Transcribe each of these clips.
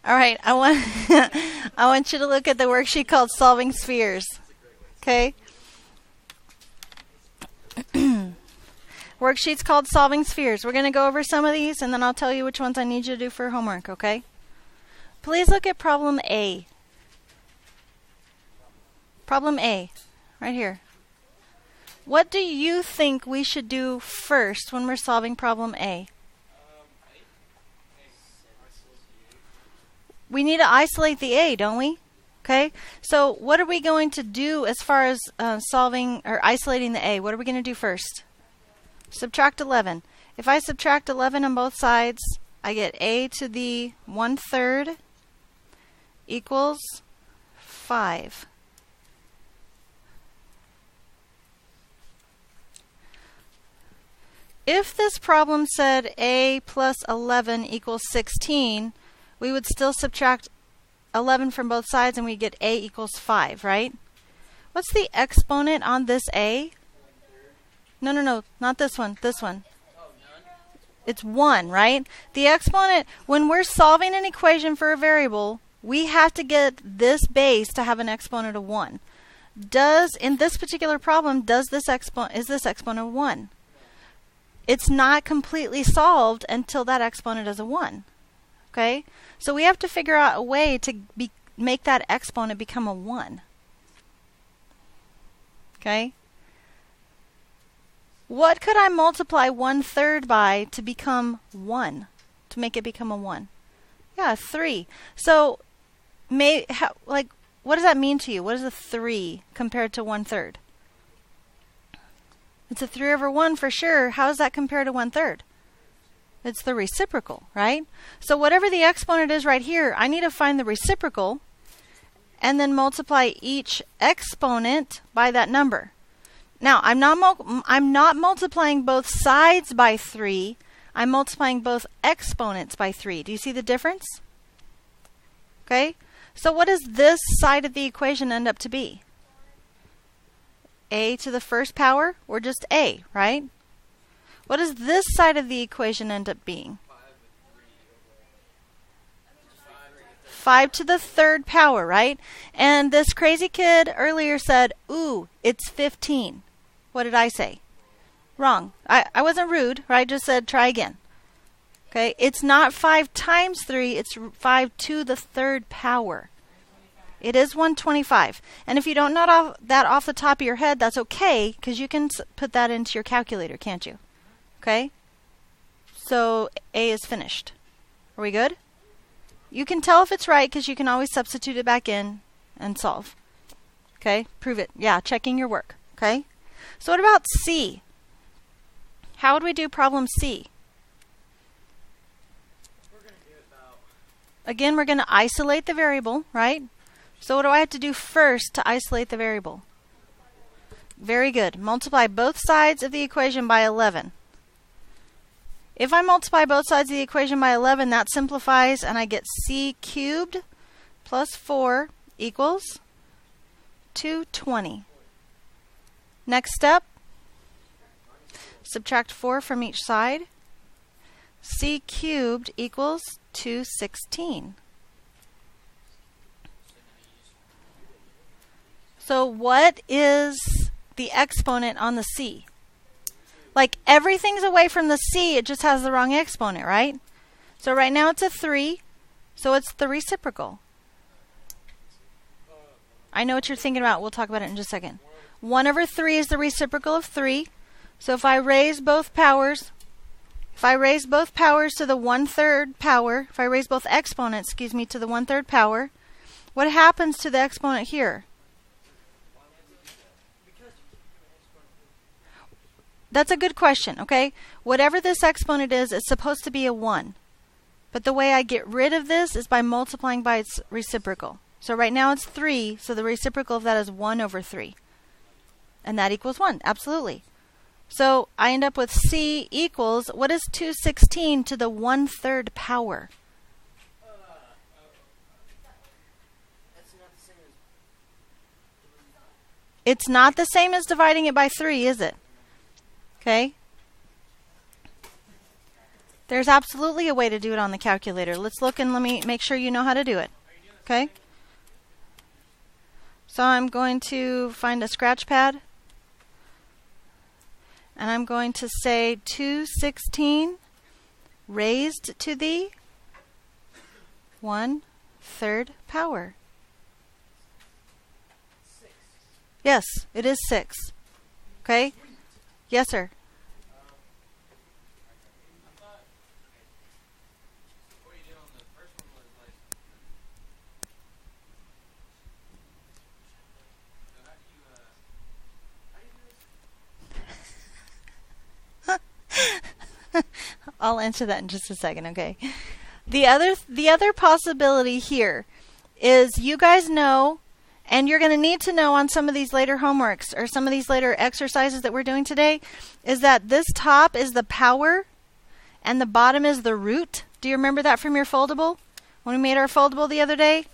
All right, I want I want you to look at the worksheet called Solving Spheres. Okay? Worksheet's called Solving Spheres. We're going to go over some of these, and then I'll tell you which ones I need you to do for homework, okay? Please look at problem A. Problem A, right here. What do you think we should do first when we're solving problem A? We need to isolate the A, don't we? Okay, so what are we going to do as far as solving or isolating the A? What are we going to do first? Subtract 11. If I subtract 11 on both sides, I get A to the 1/3 equals 5. If this problem said A plus 11 equals 16, we would still subtract 11 from both sides and we get A equals 5, right? What's the exponent on this A? No, not this one, this one. It's 1, right? The exponent, when we're solving an equation for a variable, we have to get this base to have an exponent of 1. In this particular problem, is this exponent 1? It's not completely solved until that exponent is a 1. Okay? So we have to figure out a way to make that exponent become a 1. Okay? What could I multiply 1/3 by to become 1? To make it become a 1? Yeah, 3. So, what does that mean to you? What is a 3 compared to 1/3? It's a 3 over 1 for sure. How does that compare to 1/3? It's the reciprocal, right? So whatever the exponent is right here, I need to find the reciprocal and then multiply each exponent by that number. Now, I'm not multiplying both sides by 3. I'm multiplying both exponents by 3. Do you see the difference? Okay? So what does this side of the equation end up to be? A to the first power, or just A, right? What does this side of the equation end up being? 5 to the third power, right? And this crazy kid earlier said, ooh, it's 15. What did I say? Wrong. I wasn't rude, right? I just said try again. Okay, it's not 5 times 3, it's 5 to the third power. It is 125. And if you don't know that off the top of your head, that's okay, because you can put that into your calculator, can't you? Okay? So A is finished. Are we good? You can tell if it's right because you can always substitute it back in and solve. Okay? Prove it. Yeah, checking your work. Okay? So what about C? How would we do problem C? Again, we're going to isolate the variable, right? So what do I have to do first to isolate the variable? Very good. Multiply both sides of the equation by 11. If I multiply both sides of the equation by 11, that simplifies and I get C cubed plus 4 equals 220. Next step, subtract 4 from each side. C cubed equals 216. So what is the exponent on the C? Like everything's away from the C, it just has the wrong exponent, right? So right now it's a 3, so it's the reciprocal. I know what you're thinking about. We'll talk about it in just a second. 1 over 3 is the reciprocal of 3. So if I raise both powers, to the 1/3 power, if I raise both exponents, to the 1/3 power, what happens to the exponent here? That's a good question, okay? Whatever this exponent is, it's supposed to be a 1. But the way I get rid of this is by multiplying by its reciprocal. So right now it's 3, so the reciprocal of that is 1 over 3. And that equals 1, absolutely. So I end up with C equals, what is 216 to the 1/3 power? It's not the same as dividing it by 3, is it? Okay. There's absolutely a way to do it on the calculator. Let's look and let me make sure you know how to do it. Okay? So I'm going to find a scratch pad. And I'm going to say 216 raised to the 1/3 power. Yes, it is 6. Okay? Yes, sir. I'll answer that in just a second, okay? The other possibility here is you guys know, and you're going to need to know on some of these later homeworks or some of these later exercises that we're doing today, is that this top is the power and the bottom is the root. Do you remember that from your foldable? When we made our foldable the other day?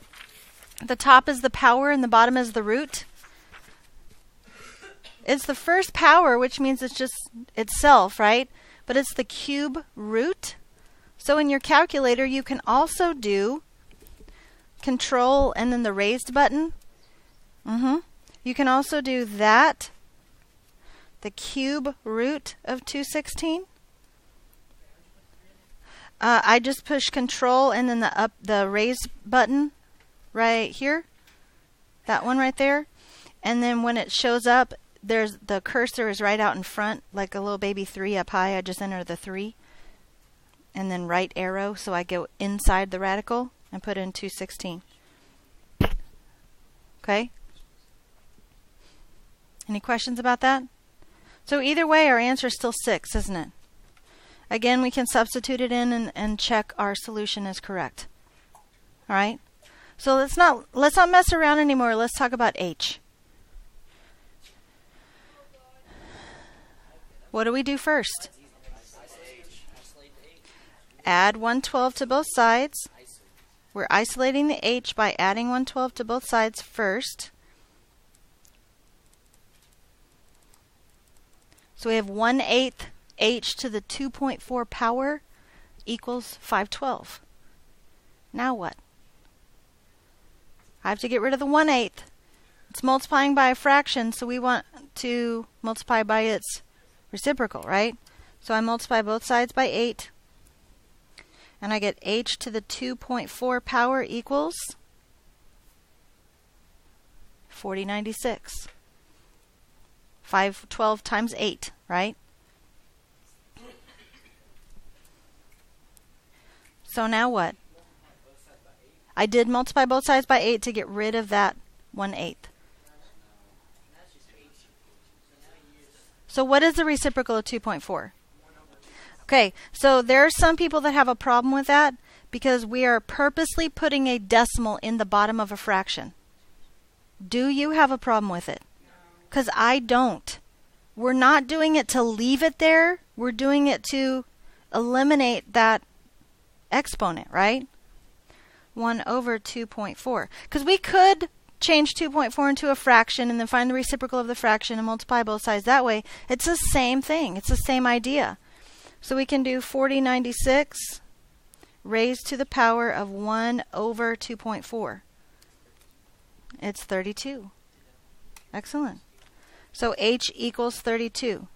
The top is the power and the bottom is the root. It's the first power, which means it's just itself, right? But it's the cube root. So in your calculator, you can also do control and then the raised button. You can also do that, the cube root of 216. I just push control and then the raised button right here. That one right there. And then when it shows up, there's the cursor is right out in front, like a little baby 3 up high. I just enter the 3. And then right arrow, so I go inside the radical and put in 216. Okay? Any questions about that? So either way, our answer is still 6, isn't it? Again, we can substitute it in and check our solution is correct. All right? So let's not mess around anymore. Let's talk about H. What do we do first? Add 1/12 to both sides. We're isolating the H by adding 1/12 to both sides first. So we have 1/8 H to the 2.4 power equals 512. Now what? I have to get rid of the 1/8. It's multiplying by a fraction, so we want to multiply by its reciprocal, right? So I multiply both sides by 8. And I get H to the 2.4 power equals 4096. 512 times 8, right? So now what? I did multiply both sides by 8 to get rid of that 1/8. So what is the reciprocal of 2.4? Okay, so there are some people that have a problem with that because we are purposely putting a decimal in the bottom of a fraction. Do you have a problem with it? Because I don't. We're not doing it to leave it there. We're doing it to eliminate that exponent, right? 1 over 2.4. Because we could change 2.4 into a fraction and then find the reciprocal of the fraction and multiply both sides that way. It's the same thing. It's the same idea. So we can do 4096 raised to the power of 1 over 2.4. It's 32. Excellent. So H equals 32.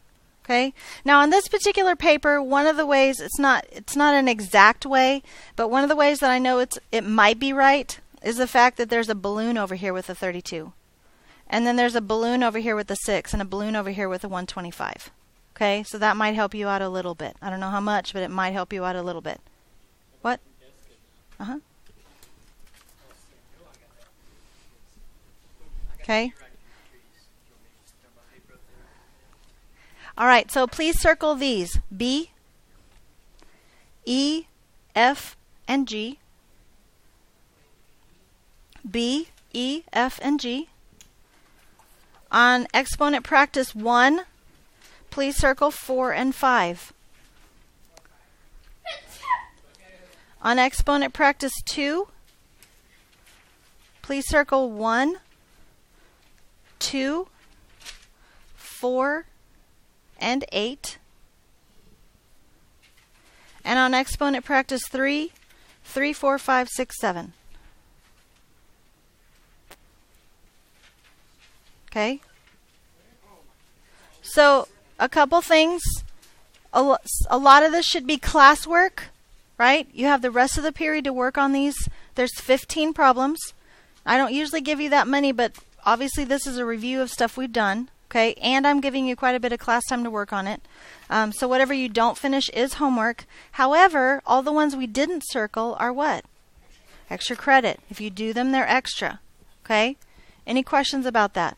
Okay? Now on this particular paper, one of the ways, it's not an exact way, but one of the ways that I know it might be right is the fact that there's a balloon over here with a 32. And then there's a balloon over here with a 6 and a balloon over here with a 125. Okay? So that might help you out a little bit. I don't know how much, but it might help you out a little bit. What? Uh-huh. Okay? All right, so please circle these. B, E, F, and G. B, E, F, and G. On exponent practice 1, please circle 4 and 5. On exponent practice 2, please circle 1, 2, 4, and 8. And on exponent practice 3, 3, 4, 5, 6, 7. Okay? So, a couple things. A lot of this should be classwork, right? You have the rest of the period to work on these. There's 15 problems. I don't usually give you that many, but obviously this is a review of stuff we've done. Okay? And I'm giving you quite a bit of class time to work on it. So whatever you don't finish is homework. However, all the ones we didn't circle are what? Extra credit. If you do them, they're extra. Okay? Any questions about that?